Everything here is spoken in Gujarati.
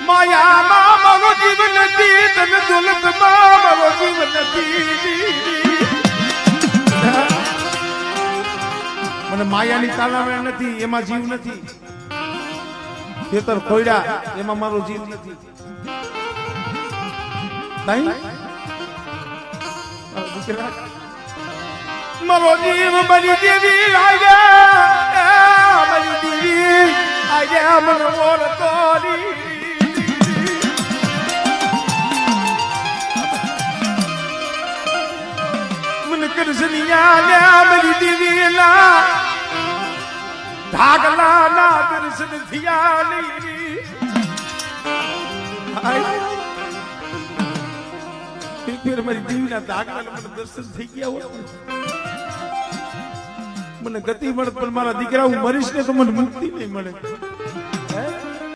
માયામાં મારો જીવ નથી, ધન દોલતમાં મારો જીવ નથી. મને માયાની તાલાવડા નથી, એમાં જીવ નથી. ખેતર ખોયડા એમાં મારો જીવ નથી. મારો જીવ મારી દેવી આવ્યા, મારી દેવી આવ્યા મને ઓળખો. મને કૃષ્ણિયા મારી દેવી ના ધાગલા ના દર્શન થયા નહીં. મારી દેવીના ધાગલા મને દર્શન થઈ ગયા હોય, મને ગતિ મળે, પણ મારા દીકરા હું મરીશ ને તો મને મુક્તિ નહીં મળે.